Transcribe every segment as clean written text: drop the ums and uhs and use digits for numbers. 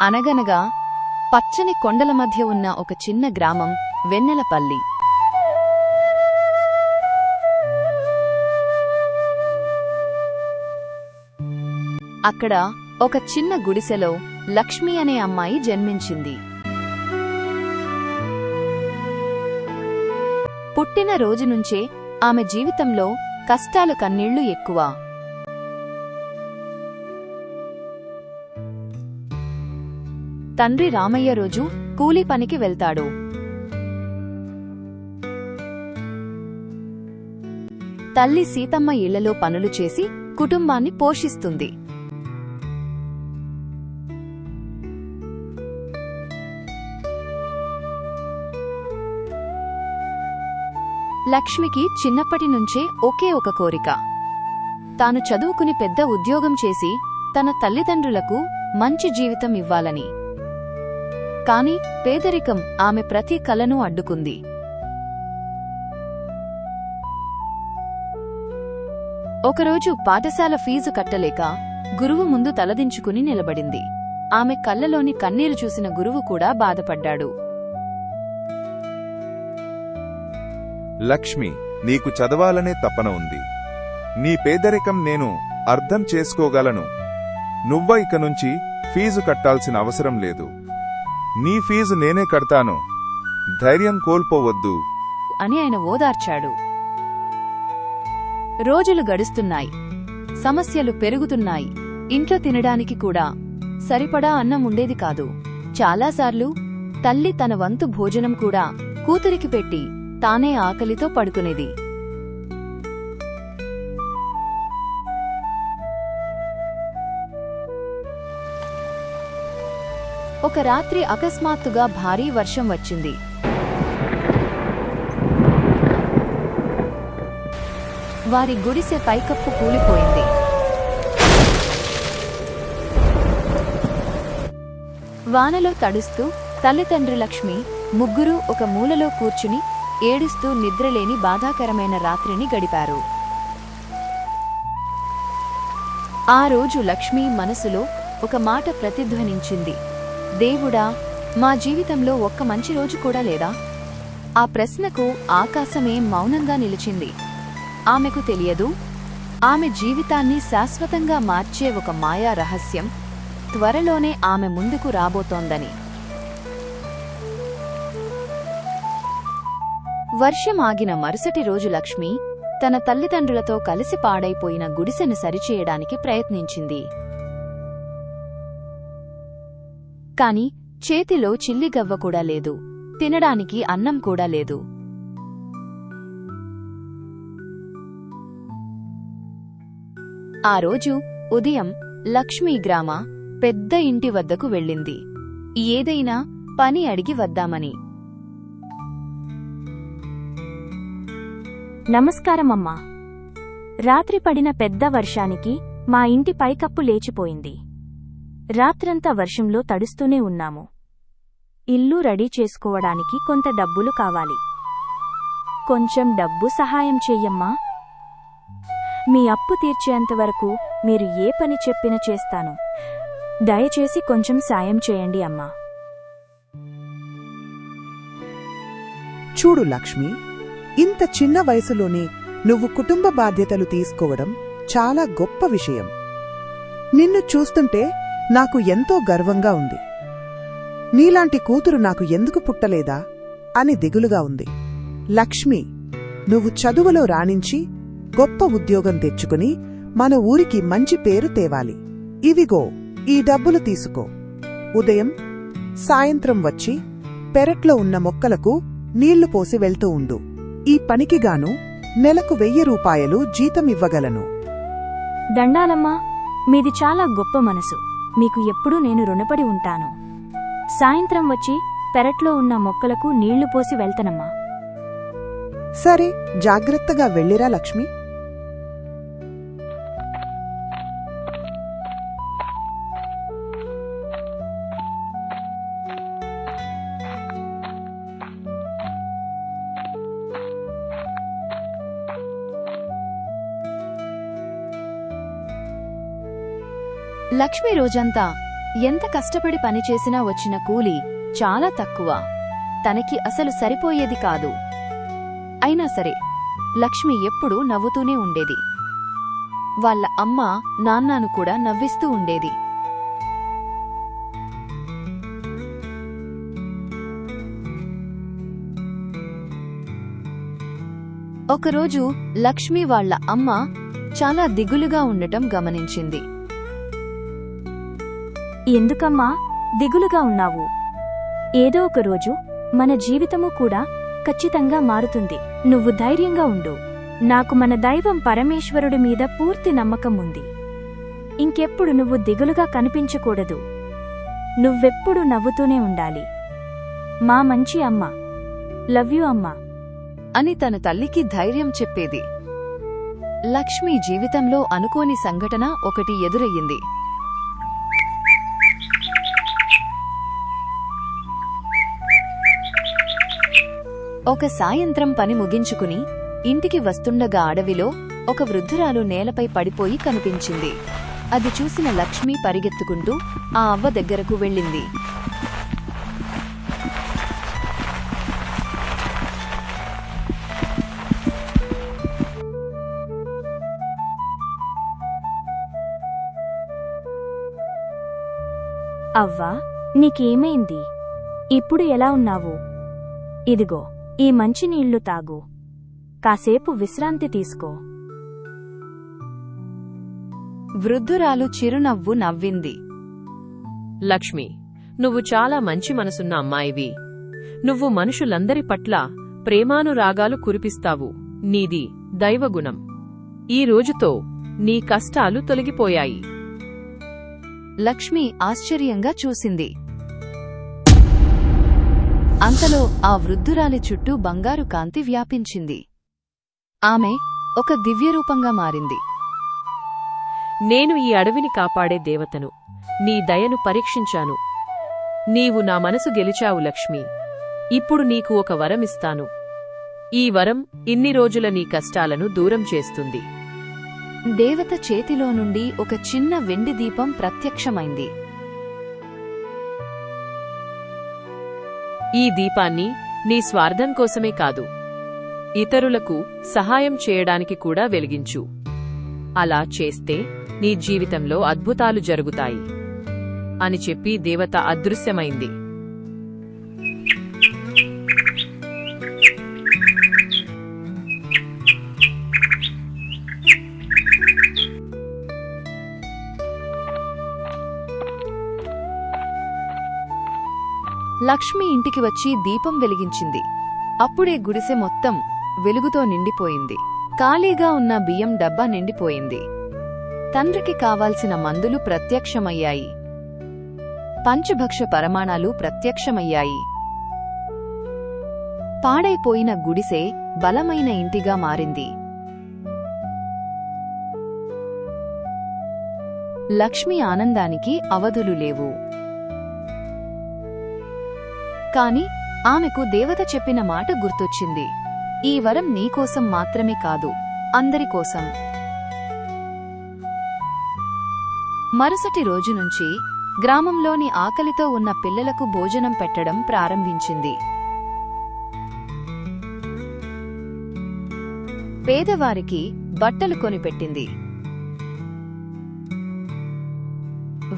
అనగనగా పచ్చని కొండల మధ్య ఉన్న ఒక చిన్న గ్రామం వెన్నెలపల్లి. అక్కడ ఒక చిన్న గుడిసెలో లక్ష్మి అనే అమ్మాయి జన్మించింది. పుట్టిన రోజునుంచే ఆమె జీవితంలో కష్టాలు కన్నీళ్లు ఎక్కువ. తండ్రి రామయ్య రోజు కూలీ పనికి వెళ్తాడు. తల్లి సీతమ్మ ఇళ్లలో పనులు చేసి కుటుంబాన్ని పోషిస్తుంది. లక్ష్మికి చిన్నప్పటినుంచే ఒకే ఒక కోరిక. తాను చదువుకుని పెద్ద ఉద్యోగం చేసి తన తల్లిదండ్రులకు మంచి జీవితం ఇవ్వాలని. కాని పేదరికం ఆమె ప్రతి కలను అడ్డుకుంది. ఒకరోజు పాఠశాల ఫీజు కట్టలేక గురువు ముందు తలదించుకుని నిలబడింది. ఆమె కళ్లలోని కన్నీరు చూసిన గురువు కూడా బాధపడ్డాడు. లక్ష్మి, నీకు చదవాలనే తపన ఉంది. నీ పేదరికం నేను అర్థం చేసుకోగలను. నువ్వ ఇక నుంచి ఫీజు కట్టాల్సిన అవసరం లేదు. నీ ఫీజు నేనే కడతాను. ధైర్యం కోల్పోవద్దు అని ఆయన ఓదార్చాడు. రోజులు గడుస్తున్నాయి. సమస్యలు పెరుగుతున్నాయి. ఇంట్లో తినడానికి కూడా సరిపడా అన్నం ఉండేది కాదు. చాలాసార్లు తల్లి తన వంతు భోజనం కూడా కూతురికి పెట్టి తానే ఆకలితో పడుకునేది. ఒక రాత్రి అకస్మాత్తుగా భారీ వర్షం వచ్చింది. వారి గుడిసె పైకప్పు కూలిపోయింది. వానలో తడుస్తూ తల్లిదండ్రి లక్ష్మి ముగ్గురూ ఒక మూలలో కూర్చుని ఏడుస్తూ నిద్రలేని బాధాకరమైన రాత్రిని గడిపారు. ఆ రోజు లక్ష్మి మనసులో ఒక మాట ప్రతిధ్వనించింది. దేవుడా, మా జీవితంలో ఒక్క మంచి రోజు కూడా లేదా? ఆ ప్రశ్నకు ఆకాశమే మౌనంగా నిలిచింది. ఆమెకు తెలియదు, ఆమె జీవితాన్ని శాశ్వతంగా మార్చే ఒక మాయా రహస్యం త్వరలోనే ఆమె ముందుకు రాబోతోందని. వర్షం ఆగిన మరుసటి రోజు లక్ష్మి తన తల్లిదండ్రులతో కలిసి పాడైపోయిన గుడిసెను సరిచేయడానికి ప్రయత్నించింది. కాని చేతిలో చిల్లిగవ్వ కూడా లేదు. తినడానికి అన్నం కూడా లేదు. ఆ రోజు ఉదయం లక్ష్మి గ్రామ పెద్ద ఇంటి వద్దకు వెళ్ళింది. ఏదైనా పని అడిగి వద్దామని. నమస్కారమమ్మా. రాత్రి పడిన పెద్ద వర్షానికి మా ఇంటి పైకప్పు లేచిపోయింది. రాత్రంతా వర్షంలో తడుస్తూనే ఉన్నాము. ఇల్లు రెడీ చేసుకోవడానికి కొంత డబ్బులు కావాలి. కొంచెం డబ్బు సహాయం చెయ్యమ్మా. మీ అప్పు తీర్చేంతవరకు మీరు ఏ పని చెప్పినా చేస్తాను. దయచేసి కొంచెం సాయం చేయండి అమ్మా. చూడు లక్ష్మి, ఇంత చిన్న వయసులోనే నువ్వు కుటుంబ బాధ్యతలు తీసుకోవడం చాలా గొప్ప విషయం. నిన్ను చూస్తుంటే నాకు ఎంతో గర్వంగా ఉంది. నీలాంటి కూతురు నాకు ఎందుకు పుట్టలేదా అని దిగులుగా ఉంది. లక్ష్మి, నువ్వు చదువులో రాణించి గొప్ప ఉద్యోగం తెచ్చుకుని మన ఊరికి మంచి పేరు తేవాలి. ఇవిగో ఈ డబ్బులు తీసుకో. ఉదయం సాయంత్రం వచ్చి పెరట్లో ఉన్న మొక్కలకు నీళ్లు పోసి వెళ్తూ ఉండు. ఈ పనికిగాను నెలకు 1000 రూపాయలు జీతమివ్వగలను. దండాలమ్మా, మీది చాలా గొప్ప మనసు. మీకు ఎప్పుడూ నేను రుణపడి ఉంటాను. సాయంత్రం వచ్చి పెరట్లో ఉన్న మొక్కలకు నీళ్లు పోసి వెళ్తనమ్మా. సరే, జాగ్రత్తగా వెళ్ళిరా లక్ష్మి. లక్ష్మి రోజంతా ఎంత కష్టపడి పనిచేసినా వచ్చిన కూలి చాలా తక్కువ. తనకి అసలు సరిపోయేది కాదు. అయినా సరే లక్ష్మి ఎప్పుడూ నవ్వుతూనే ఉండేది. వాళ్ళ అమ్మ నాన్నను కూడా నవ్విస్తూ ఉండేది. ఒకరోజు లక్ష్మి వాళ్ళ అమ్మ చాలా దిగులుగా ఉండటం గమనించింది. ఎందుకమ్మా దిగులుగా ఉన్నావు? ఏదో ఒక రోజు మన జీవితము కూడా ఖచ్చితంగా మారుతుంది. నువ్వు ధైర్యంగా ఉండు. నాకు మన దైవం పరమేశ్వరుడి మీద పూర్తి నమ్మకం ఉంది. ఇంకెప్పుడు నువ్వు దిగులుగా కనిపించకూడదు. నువ్వెప్పుడు నవ్వుతూనే ఉండాలి. మా మంచి అమ్మ. లవ్ యూ అమ్మా అని తన తల్లికి ధైర్యం చెప్పేది. లక్ష్మి జీవితంలో అనుకోని సంఘటన ఒకటి ఎదురయ్యింది. ఒక సాయంత్రం పని ముగించుకుని ఇంటికి వస్తుండగా అడవిలో ఒక వృద్ధురాలు నేలపై పడిపోయి కనిపించింది. అది చూసిన లక్ష్మి పరిగెత్తుకుంటూ ఆ అవ్వ దగ్గరకు వెళ్ళింది. అవ్వా, నీకేమైంది? ఇప్పుడు ఎలా ఉన్నావు? ఇదిగో ఈ మంచినీళ్లు తాగు. కాసేపు విశ్రాంతి తీసుకో. వృద్ధురాలు చిరునవ్వు నవ్వింది. లక్ష్మి, నువ్వు చాలా మంచి మనసున్న అమ్మాయివి. నువ్వు మనుషులందరి పట్ల ప్రేమానురాగాలు కురిపిస్తావు. నీది దైవగుణం. ఈ రోజుతో నీ కష్టాలు తొలగిపోయాయి. లక్ష్మి ఆశ్చర్యంగా చూసింది. అంతలో ఆ వృద్ధురాలి చుట్టూ బంగారు కాంతి వ్యాపించింది. ఆమె ఒక దివ్యరూపంగా మారింది. నేను ఈ అడవిని కాపాడే దేవతను. నీ దయను పరీక్షించాను. నీవు నా మనసు గెలిచావు లక్ష్మి. ఇప్పుడు నీకు ఒక వరమిస్తాను. ఈ వరం ఇన్ని రోజుల నీ కష్టాలను దూరం చేస్తుంది. దేవత చేతిలో నుండి ఒక చిన్న వెండి దీపం ప్రత్యక్షమైంది. ఈ దీపాన్ని నీ స్వార్థం కోసమే కాదు, ఇతరులకు సహాయం చేయడానికి కూడా వెలిగించు. అలా చేస్తే నీ జీవితంలో అద్భుతాలు జరుగుతాయి అని చెప్పి దేవత అదృశ్యమైంది. లక్ష్మి ఇంటికి వచ్చి దీపం వెలిగించింది. అప్పుడే గుడిసె మొత్తం వెలుగుతో నిండిపోయింది. ఖాళీగా ఉన్న బియ్యం డబ్బా నిండిపోయింది. తండ్రికి కావాల్సిన మందులు ప్రత్యక్షమయ్యాయి. పంచభక్ష పరమాణాలు ప్రత్యక్షమయ్యాయి. పాడైపోయిన గుడిసె బలమైన ఇంటిగా మారింది. లక్ష్మి ఆనందానికి అవధులు లేవు. కాని ఆమెకు దేవత చెప్పిన మాట గుర్తొచ్చింది. ఈ వరం నీకోసం మాత్రమే కాదు, అందరికోసం. మరుసటి రోజు నుంచి గ్రామంలోని ఆకలితో ఉన్న పిల్లలకు భోజనం పెట్టడం ప్రారంభించింది. పేదవారికి బట్టలు కొనిపెట్టింది.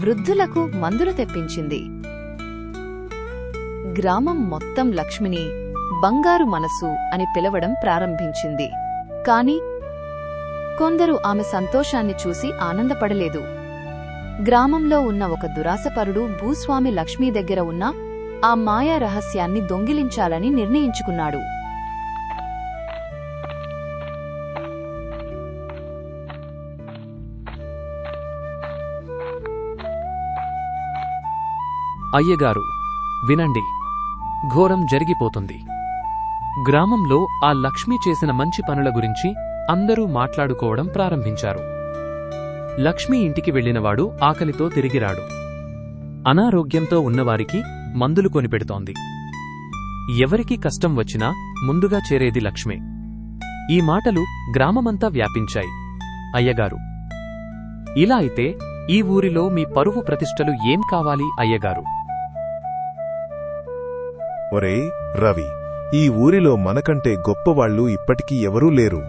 వృద్ధులకు మందులు తెప్పించింది. గ్రామం మొత్తం లక్ష్మిని బంగారు మనసు అని పిలవడం ప్రారంభించింది. కాని కొందరు ఆమె సంతోషాన్ని చూసి ఆనందపడలేదు. గ్రామంలో ఉన్న ఒక దురాశపరుడు భూస్వామి లక్ష్మీ దగ్గర ఉన్న ఆ మాయా రహస్యాన్ని దొంగిలించాలని నిర్ణయించుకున్నాడు. అయ్యగారు, వినండి, ఘోరం జరిగిపోతుంది. గ్రామంలో ఆ లక్ష్మి చేసిన మంచి పనుల గురించి అందరూ మాట్లాడుకోవడం ప్రారంభించారు. లక్ష్మి ఇంటికి వెళ్లినవాడు ఆకలితో తిరిగిరాడు. అనారోగ్యంతో ఉన్నవారికి మందులు కొనిపెడుతోంది. ఎవరికి కష్టం వచ్చినా ముందుగా చేరేది లక్ష్మే. ఈ మాటలు గ్రామమంతా వ్యాపించాయి. అయ్యగారు, ఇలా అయితే ఈ ఊరిలో మీ పరువు ప్రతిష్టలు ఏం కావాలి అయ్యగారు? ఒరేయ్ రవి, ఈ ఊరిలో మనకంటే గొప్పవాళ్లు ఇప్పటికీ ఎవరూ లేరు.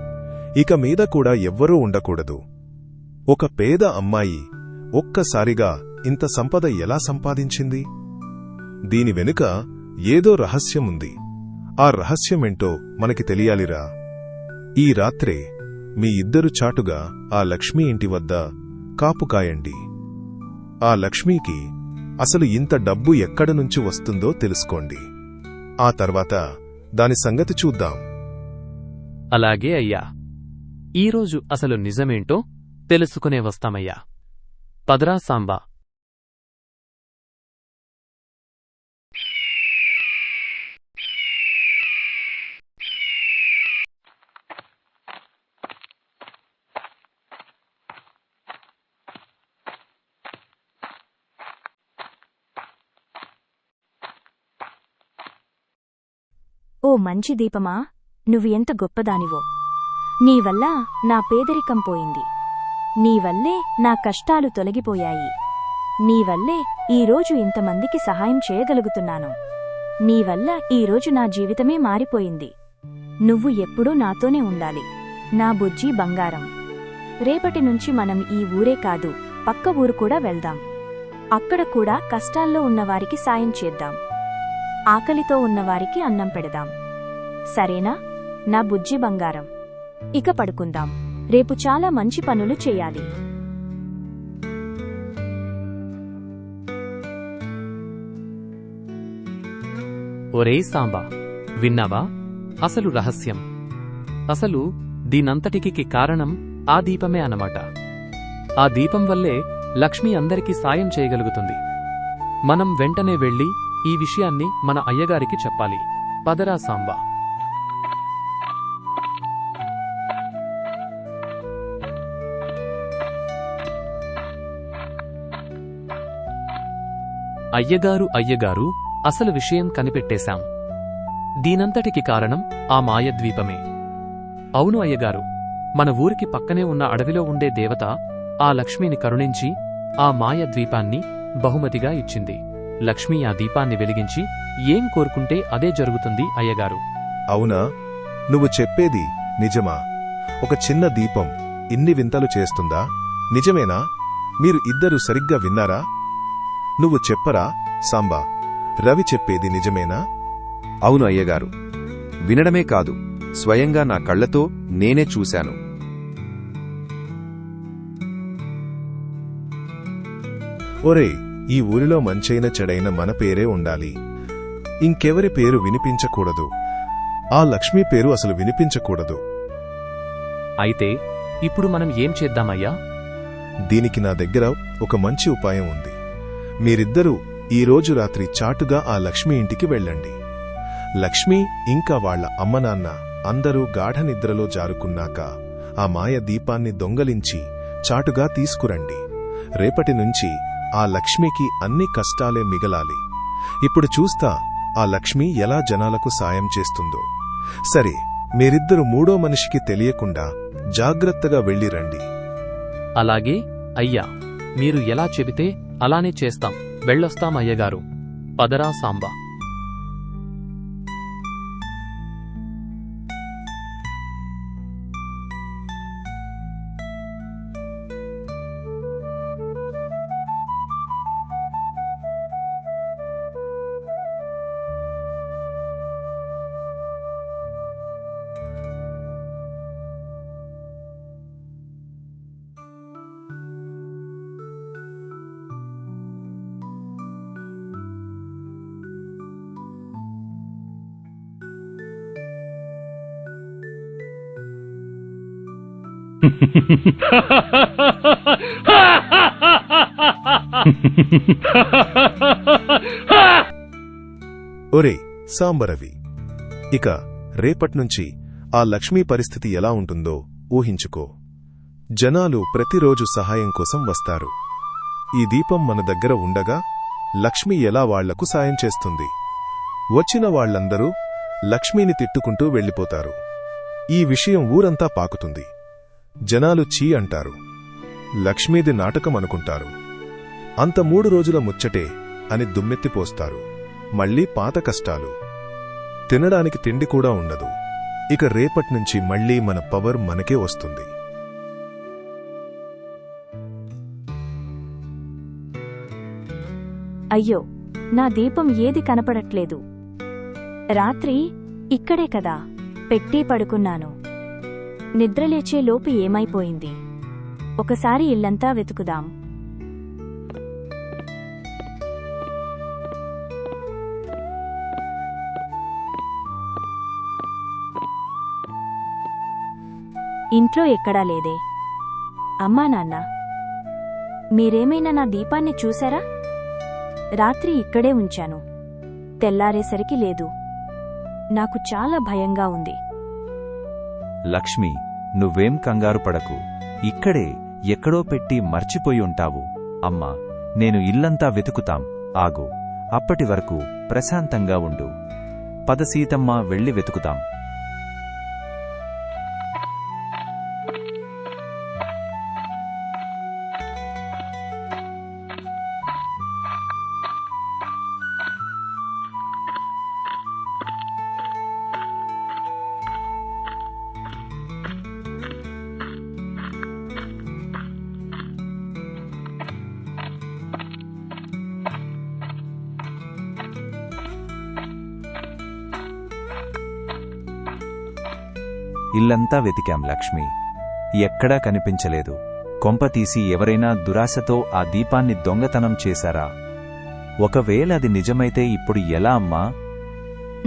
ఇక మీద కూడా ఎవ్వరూ ఉండకూడదు. ఒక పేద అమ్మాయి ఒక్కసారిగా ఇంత సంపద ఎలా సంపాదించింది? దీని వెనుక ఏదో రహస్యముంది. ఆ రహస్యమేంటో మనకి తెలియాలిరా. ఈ రాత్రే మీ ఇద్దరు చాటుగా ఆ లక్ష్మీ ఇంటి వద్ద కాపు కాయండి. ఆ లక్ష్మీకి అసలు ఇంత డబ్బు ఎక్కడనుంచి వస్తుందో తెలుసుకోండి. ఆ తర్వాత దాని సంగతి చూద్దాం. అలాగే అయ్యా. ఈరోజు అసలు నిజమేంటో తెలుసుకునే వస్తామయ్యా. పదరా సాంబా. ఓ మంచి దీపమా, నువ్వు ఎంత గొప్పదానివో! నీవల్ల నా పేదరికం పోయింది. నీవల్లే నా కష్టాలు తొలగిపోయాయి. నీవల్లే ఈరోజు ఇంతమందికి సహాయం చేయగలుగుతున్నాను. నీవల్ల ఈరోజు నా జీవితమే మారిపోయింది. నువ్వు ఎప్పుడూ నాతోనే ఉండాలి, నా బుజ్జి బంగారం. రేపటి నుంచి మనం ఈ ఊరే కాదు, పక్క ఊరు కూడా వెళ్దాం. అక్కడ కూడా కష్టాల్లో ఉన్నవారికి సాయం చేద్దాం. ఆకలితో ఉన్నవారికి అన్నం పెడదాం. సరేనా నా బుజ్జి బంగారం? ఇక పడుకుందాం. రేపు చాలా మంచి పనులు చేయాలి. ఒరేయ్ సాంబా, విన్నావా అసలు రహస్యం? అసలు దీనంతటికి కారణం ఆ దీపమే అన్నమాట. ఆ దీపం వల్లే లక్ష్మి అందరికీ సాయం చేయగలుగుతుంది. మనం వెంటనే వెళ్ళి ఈ విషయాన్ని మన అయ్యగారికి చెప్పాలి. పదరా సాంబా. అయ్యగారు అసలు విషయం కనిపెట్టేశాం. దీనంతటికి కారణం ఆ మాయద్వీపమే. అవును అయ్యగారు, మన ఊరికి పక్కనే ఉన్న అడవిలో ఉండే దేవత ఆ లక్ష్మిని కరుణించి ఆ మాయద్వీపాన్ని బహుమతిగా ఇచ్చింది. లక్ష్మి ఆ దీపాన్ని వెలిగించి ఏం కోరుకుంటే అదే జరుగుతుంది అయ్యగారు. అవునా? నువ్వు చెప్పేది నిజమా? ఒక చిన్న దీపం ఇన్ని వింతలు చేస్తుందా? నిజమేనా? మీరు ఇద్దరు సరిగ్గా విన్నారా? నువ్వు చెప్పరా సాంబా, రవి చెప్పేది నిజమేనా? అవును అయ్యగారు, వినడమే కాదు, స్వయంగా నా కళ్లతో నేనే చూశాను. ఒరేయ్, ఈ ఊరిలో మంచైన చెడైన మన పేరే ఉండాలి. ఇంకెవరి పేరు వినిపించకూడదు. ఆ లక్ష్మీ పేరు అసలు వినిపించకూడదు. అయితే ఇప్పుడు మనం ఏం చేద్దామయ్యా? దీనికి నా దగ్గర ఒక మంచి ఉపాయం ఉంది. మీరిద్దరూ ఈరోజు రాత్రి చాటుగా ఆ లక్ష్మీ ఇంటికి వెళ్ళండి. లక్ష్మి ఇంకా వాళ్ల అమ్మనాన్న అందరూ గాఢనిద్రలో జారుకున్నాక ఆ మాయ దీపాన్ని దొంగలించి చాటుగా తీసుకురండి. రేపటి నుంచి ఆ లక్ష్మికి అన్ని కష్టాలే మిగలాలి. ఇప్పుడు చూస్తా ఆ లక్ష్మి ఎలా జనాలకు సాయం చేస్తుందో. సరే, మీరిద్దరు మూడో మనిషికి తెలియకుండా జాగ్రత్తగా వెళ్ళిరండి. అలాగే అయ్యా, మీరు ఎలా చెబితే అలానే చేస్తాం. వెళ్ళొస్తాం అయ్యగారు. పదరా సాంబా. ఒరే సాంబరవి, ఇక రేపట్నుంచి ఆ లక్ష్మీ పరిస్థితి ఎలా ఉంటుందో ఊహించుకో. జనాలు ప్రతిరోజు సహాయం కోసం వస్తారు. ఈ దీపం మన దగ్గర ఉండగా లక్ష్మి ఎలా వాళ్లకు సాయం చేస్తుంది? వచ్చిన వాళ్లందరూ లక్ష్మీని తిట్టుకుంటూ వెళ్ళిపోతారు. ఈ విషయం ఊరంతా పాకుతుంది. జనాలు చీ అంటారు. లక్ష్మీది నాటకం అనుకుంటారు. అంత 3 రోజుల ముచ్చటే అని దుమ్మెత్తిపోస్తారు. మళ్లీ పాత కష్టాలు. తినడానికి తిండి కూడా ఉండదు. ఇక రేపట్నుంచి మళ్లీ మన పవర్ మనకే వస్తుంది. అయ్యో, నా దీపం ఏది కనపడట్లేదు. రాత్రి ఇక్కడే కదా పెట్టి పడుకున్నాను. నిద్రలేచే లోపు ఏమైపోయింది? ఒకసారి ఇల్లంతా వెతుకుదాం. ఇంట్లో ఎక్కడా లేదే. అమ్మా నాన్న, మీరేమైనా నా దీపాన్ని చూశారా? రాత్రి ఇక్కడే ఉంచాను. తెల్లారేసరికి లేదు. నాకు చాలా భయంగా ఉంది. లక్ష్మి, నువ్వేం కంగారు పడకు. ఇక్కడే ఎక్కడో పెట్టి మర్చిపోయి ఉంటావు. అమ్మా, నేను ఇల్లంతా వెతుకుతాం. ఆగు. అప్పటి వరకు ప్రశాంతంగా ఉండు. పద సీతమ్మ, వెళ్ళి వెతుకుతాం. ఇల్లంతా వెతికాం లక్ష్మి. ఎక్కడా కనిపించలేదు. కొంపతీసి ఎవరైనా దురాశతో ఆ దీపాన్ని దొంగతనం చేశారా? ఒకవేళ అది నిజమైతే ఇప్పుడు ఎలా అమ్మా?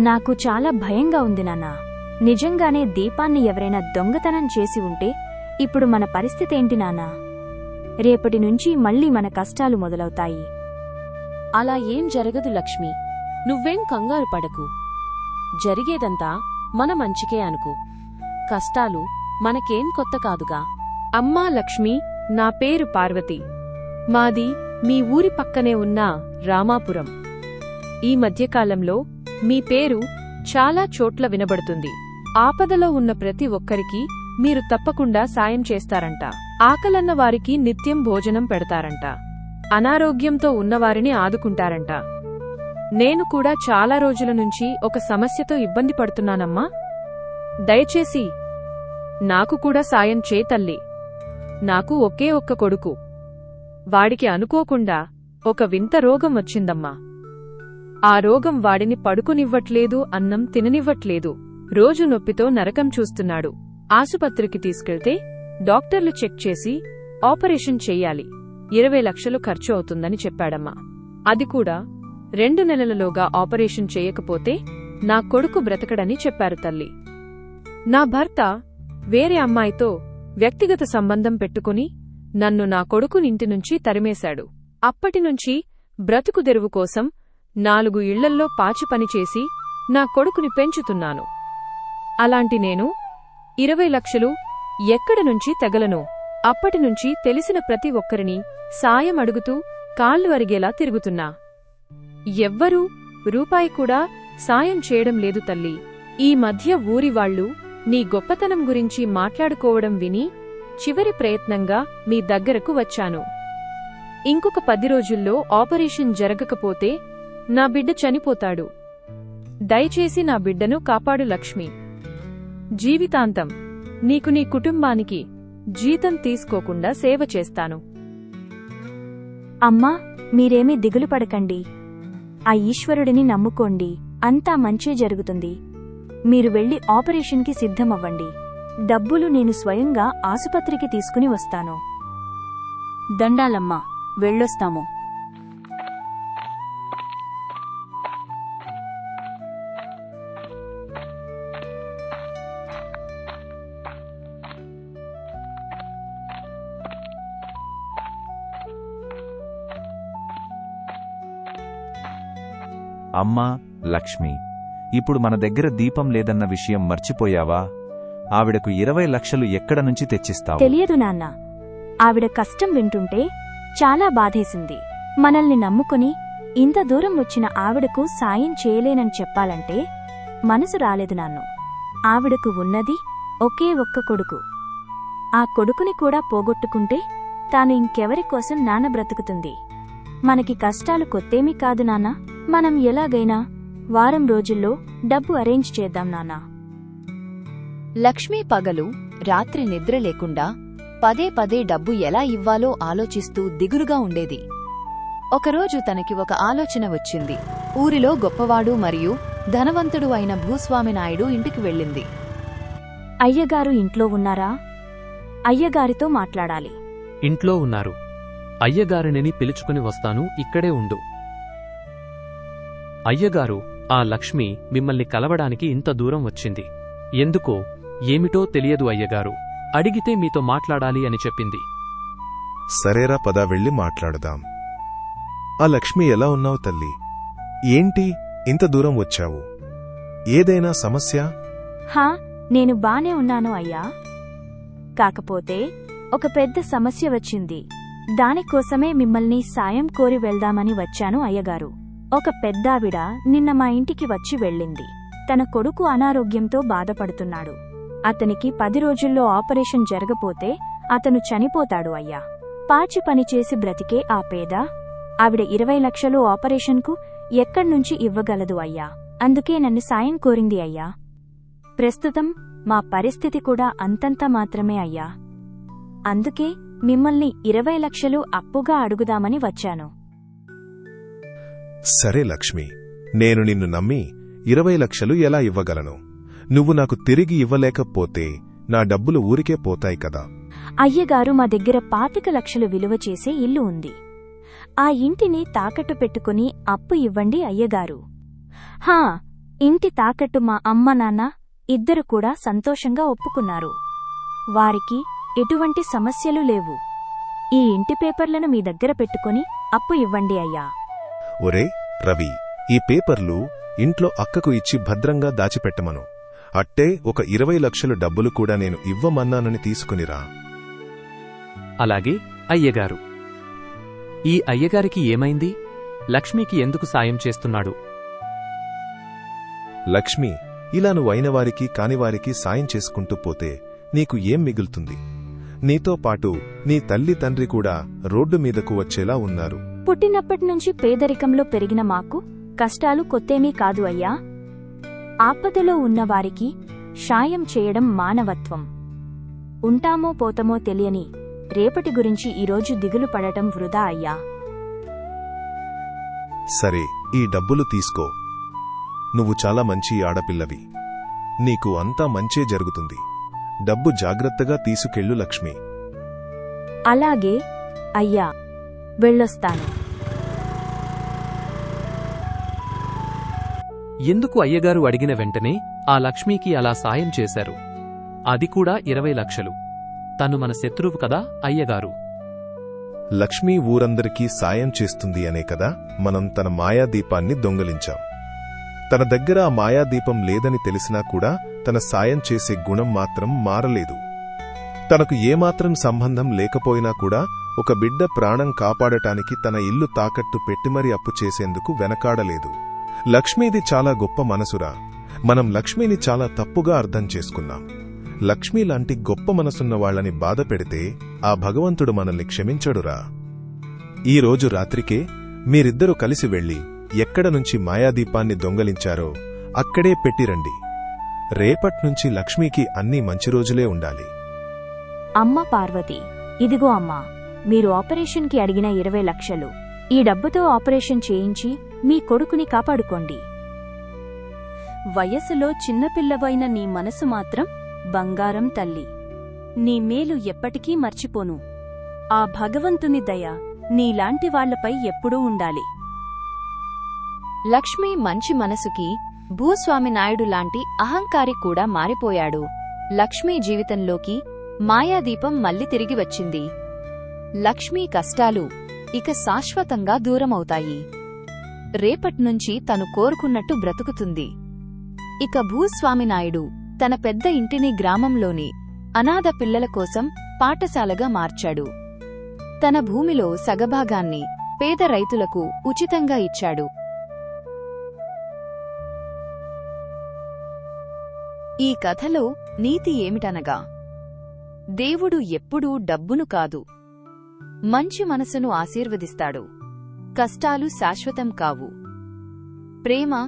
నాకు చాలా భయంగా ఉంది నాన్నా. నిజంగానే దీపాన్ని ఎవరైనా దొంగతనం చేసి ఉంటే ఇప్పుడు మన పరిస్థితేంటి నాన్నా? రేపటి నుంచి మళ్ళీ మన కష్టాలు మొదలవుతాయి. అలా ఏం జరగదు లక్ష్మి. నువ్వేం కంగారు పడకు. జరిగేదంతా మన మంచికే అనుకో. కష్టాలు మనకేం కొత్త కాదుగా. అమ్మా లక్ష్మి, నా పేరు పార్వతి. మాది మీ ఊరి పక్కనే ఉన్న రామాపురం. ఈ మధ్యకాలంలో మీ పేరు చాలా చోట్ల వినబడుతుంది. ఆపదలో ఉన్న ప్రతి ఒక్కరికి మీరు తప్పకుండా సాయం చేస్తారంట. ఆకలన్న వారికి నిత్యం భోజనం పెడతారంట. అనారోగ్యంతో ఉన్నవారిని ఆదుకుంటారంట. నేను కూడా చాలా రోజుల నుంచి ఒక సమస్యతో ఇబ్బంది పడుతున్నానమ్మా. దయచేసి నాకు కూడా సాయం చే తల్లి. నాకు ఒకే ఒక్క కొడుకు. వాడికి అనుకోకుండా ఒక వింత రోగం వచ్చిందమ్మా. ఆ రోగం వాడిని పడుకునివ్వట్లేదు, అన్నం తిననివ్వట్లేదు. రోజు నొప్పితో నరకం చూస్తున్నాడు. ఆసుపత్రికి తీసుకెళ్తే డాక్టర్లు చెక్ చేసి ఆపరేషన్ చెయ్యాలి. 20 లక్షలు ఖర్చు అవుతుందని చెప్పాడమ్మా. అది కూడా 2 నెలలలోగా ఆపరేషన్ చేయకపోతే నా కొడుకు బ్రతకడని చెప్పారు తల్లి. నా భర్త వేరే అమ్మాయితో వ్యక్తిగత సంబంధం పెట్టుకుని నన్ను నా కొడుకునింటినుంచి తరిమేశాడు. అప్పటినుంచి బ్రతుకుదెరువు కోసం 4 ఇళ్లల్లో పాచి పనిచేసి నా కొడుకుని పెంచుతున్నాను. అలాంటి నేను 20 లక్షలు ఎక్కడనుంచి తెగలను? అప్పటినుంచి తెలిసిన ప్రతి ఒక్కరిని సాయం అడుగుతూ కాళ్లు అరిగేలా తిరుగుతున్నా. ఎవ్వరూ రూపాయి కూడా సాయం చేయడం లేదు తల్లి. ఈ మధ్య ఊరివాళ్లు నీ గొప్పతనం గురించి మాట్లాడుకోవడం విని చివరి ప్రయత్నంగా మీ దగ్గరకు వచ్చాను. ఇంకొక 10 రోజుల్లో ఆపరేషన్ జరగకపోతే నా బిడ్డ చనిపోతాడు. దయచేసి నా బిడ్డను కాపాడు లక్ష్మి. జీవితాంతం నీకు నీ కుటుంబానికి జీతం తీసుకోకుండా సేవ చేస్తాను. అమ్మా, మీరేమీ దిగులు పడకండి. ఆ ఈశ్వరుడిని నమ్ముకోండి. అంతా మంచే జరుగుతుంది. మీరు వెళ్లి ఆపరేషన్కి సిద్ధమవ్వండి. డబ్బులు నేను స్వయంగా ఆసుపత్రికి తీసుకుని వస్తాను. దండాలమ్మా, వెళ్ళొస్తాము. అమ్మా లక్ష్మి, ఇప్పుడు మన దగ్గర దీపం లేదన్న విషయం మర్చిపోయావా? ఆవిడకు 20 లక్షలు ఎక్కడ నుంచి తెచ్చిస్తావు? తెలియదు నాన్న. ఆవిడ కష్టం వింటుంటే చాలా బాధేసింది. మనల్ని నమ్ముకుని ఇంత దూరం వచ్చిన ఆవిడకు సాయం చేయలేనని చెప్పాలంటే మనసు రాలేదు నాన్ను. ఆవిడకు ఉన్నది ఒకే ఒక్క కొడుకు. ఆ కొడుకుని కూడా పోగొట్టుకుంటే తాను ఇంకెవరి కోసం నాన్న బ్రతుకుతుంది. మనకి కష్టాలు కొత్తేమీ కాదు నాన్న. మనం ఎలాగైనా వారం రోజుల్లో డబ్బు అరేంజ్ చేద్దాం నాన్నా. లక్ష్మీ పగలు రాత్రి నిద్ర లేకుండా పదే పదే డబ్బు ఎలా ఇవ్వాలో ఆలోచిస్తూ దిగులుగా ఉండేది. ఒకరోజు తనకి ఒక ఆలోచన వచ్చింది. ఊరిలో గొప్పవాడు మరియు ధనవంతుడు అయిన భూస్వామినాయుడు ఇంటికి వెళ్ళింది. అయ్యగారు ఇంట్లో ఉన్నారా? అయ్యగారితో మాట్లాడాలి. ఇంట్లో ఉన్నారు. అయ్యగారిని పిలుచుకుని వస్తాను, ఇక్కడే ఉండు. అయ్యగారు, ఆ లక్ష్మి మిమ్మల్ని కలవడానికి ఇంత దూరం వచ్చింది. ఎందుకో ఏమిటో తెలియదు అయ్యగారు. అడిగితే మీతో మాట్లాడాలి అని చెప్పింది. సరేరా, పద వెళ్ళి మాట్లాడదాం. ఆ లక్ష్మి, ఎలా ఉన్నావు తల్లి? ఏంటి ఇంత దూరం వచ్చావు? ఏదైనా సమస్య? హా, నేను బానే ఉన్నాను అయ్యా. కాకపోతే ఒక పెద్ద సమస్య వచ్చింది. దానికోసమే మిమ్మల్ని సాయం కోరి వెళ్దామని వచ్చాను అయ్యగారు. ఒక పెద్దావిడ నిన్న మా ఇంటికి వచ్చి వెళ్ళింది. తన కొడుకు అనారోగ్యంతో బాధపడుతున్నాడు. అతనికి 10 రోజుల్లో ఆపరేషన్ జరగపోతే అతను చనిపోతాడు అయ్యా. పాచి పనిచేసి బ్రతికే ఆ పేద ఆవిడ 20 లక్షలు ఆపరేషన్కు ఎక్కడ్నుంచి ఇవ్వగలదు అయ్యా. అందుకే నన్ను సాయం కోరింది అయ్యా. ప్రస్తుతం మా పరిస్థితి కూడా అంతంత మాత్రమే అయ్యా. అందుకే మిమ్మల్ని 20 లక్షలు అప్పుగా అడుగుదామని వచ్చాను. సరే లక్ష్మి, నేను నిన్ను నమ్మి 20 లక్షలు ఎలా ఇవ్వగలను? నువ్వు నాకు తిరిగి ఇవ్వలేకపోతే నా డబ్బులు ఊరికే పోతాయి కదా. అయ్యగారు, మా దగ్గర 25 లక్షలు విలువ చేసే ఇల్లు ఉంది. ఆ ఇంటిని తాకట్టు పెట్టుకుని అప్పు ఇవ్వండి అయ్యగారు. హా, ఇంటి తాకట్టు మా అమ్మ నాన్న ఇద్దరు కూడా సంతోషంగా ఒప్పుకున్నారు. వారికి ఎటువంటి సమస్యలు లేవు. ఈ ఇంటి పేపర్లను మీ దగ్గర పెట్టుకుని అప్పు ఇవ్వండి అయ్యా. ఒరే రవి, ఈ పేపర్లు ఇంట్లో అక్కకు ఇచ్చి భద్రంగా దాచిపెట్టమను. అట్టే ఒక 20 లక్షలు డబ్బులు కూడా నేను ఇవ్వమన్నానని తీసుకునిరా. అలాగే అయ్యగారు. ఈ అయ్యగారికి ఏమైంది? లక్ష్మికి ఎందుకు సాయం చేస్తున్నాడు? లక్ష్మి, ఇలా నువ్వైనవారికి కానివారికి సాయం చేసుకుంటూ పోతే నీకు ఏం మిగులుతుంది? నీతో పాటు నీ తల్లి తండ్రి కూడా రోడ్డు మీదకు వచ్చేలా ఉన్నారు. పుట్టినప్పటినుంచి పేదరికంలో పెరిగిన మాకు కష్టాలు కొత్తేమీ కాదు అయ్యా. ఆపదలో ఉన్నవారికి సాయం చేయడం మానవత్వం. ఉంటామో పోతమో తెలియని రేపటి గురించి ఈరోజు దిగులు పడటం వృధా అయ్యా. సరే, ఈ డబ్బులు తీసుకో. నువ్వు చాలా మంచి ఆడపిల్లవి. నీకు అంతా మంచే జరుగుతుంది. డబ్బు జాగ్రత్తగా తీసుకెళ్ళు లక్ష్మి. అలాగే అయ్యా, వెళ్ళొస్తాను. ఎందుకు అయ్యగారు అడిగిన వెంటనే ఆ లక్ష్మికి అలా సాయం చేశారు? అది కూడా 20 లక్షలు. తను మన శత్రువు కదా అయ్యగారు. లక్ష్మీ ఊరందరికీ సాయం చేస్తుంది అనే కదా మనం తన మాయాదీపాన్ని దొంగలించాం. తన దగ్గర ఆ మాయాదీపం లేదని తెలిసినా కూడా తన సాయం చేసే గుణం మాత్రం మారలేదు. తనకు ఏమాత్రం సంబంధం లేకపోయినా కూడా ఒక బిడ్డ ప్రాణం కాపాడటానికి తన ఇల్లు తాకట్టు పెట్టిమరీ అప్పు చేసేందుకు వెనకాడలేదు. లక్ష్మీది చాలా గొప్ప మనసురా. మనం లక్ష్మిని చాలా తప్పుగా అర్థం చేసుకున్నాం. లక్ష్మీ లాంటి గొప్ప మనసున్న వాళ్లని బాధ పెడితే ఆ భగవంతుడు మనల్ని క్షమించడురా. ఈ రోజు రాత్రికే మీరిద్దరూ కలిసి వెళ్లి ఎక్కడ నుంచి మాయాదీపాన్ని దొంగలించారో అక్కడే పెట్టిరండి. రేపట్నుంచి లక్ష్మీకి అన్నీ మంచి రోజులే ఉండాలి. అమ్మ పార్వతి, ఇదిగో అమ్మా, మీరు ఆపరేషన్కి అడిగిన 20 లక్షలు. ఈ డబ్బుతో ఆపరేషన్ చేయించి మీ కొడుకుని కాపాడుకోండి. వయసులో చిన్నపిల్లవైన నీ మనసు మాత్రం బంగారం తల్లి. నీ మేలు ఎప్పటికీ మర్చిపోను. ఆ భగవంతుని దయ నీలాంటి వాళ్లపై ఎప్పుడూ ఉండాలి. లక్ష్మి మంచి మనసుకి భూస్వామి నాయుడు లాంటి అహంకారి కూడా మారిపోయాడు. లక్ష్మీ జీవితంలోకి మాయాదీపం మళ్లీ తిరిగి వచ్చింది. లక్ష్మీ కష్టాలు ఇక శాశ్వతంగా దూరమవుతాయి. రేపట్నుంచి తను కోరుకున్నట్టు బ్రతుకుతుంది. ఇక భూస్వామి నాయుడు తన పెద్ద ఇంటిని గ్రామంలోని అనాథ పిల్లల కోసం పాఠశాలగా మార్చాడు. తన భూమిలో సగభాగాన్ని పేద రైతులకు ఉచితంగా ఇచ్చాడు. ఈ కథలో నీతి ఏమిటనగా, దేవుడు ఎప్పుడూ డబ్బును కాదు, మంచి మనసును ఆశీర్వదిస్తాడు. కష్టాలు శాశ్వతం కావు. ప్రేమ,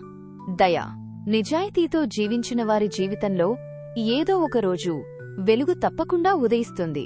దయ, నిజాయితీతో జీవించిన వారి జీవితంలో ఏదో ఒక రోజు వెలుగు తప్పకుండా ఉదయిస్తుంది.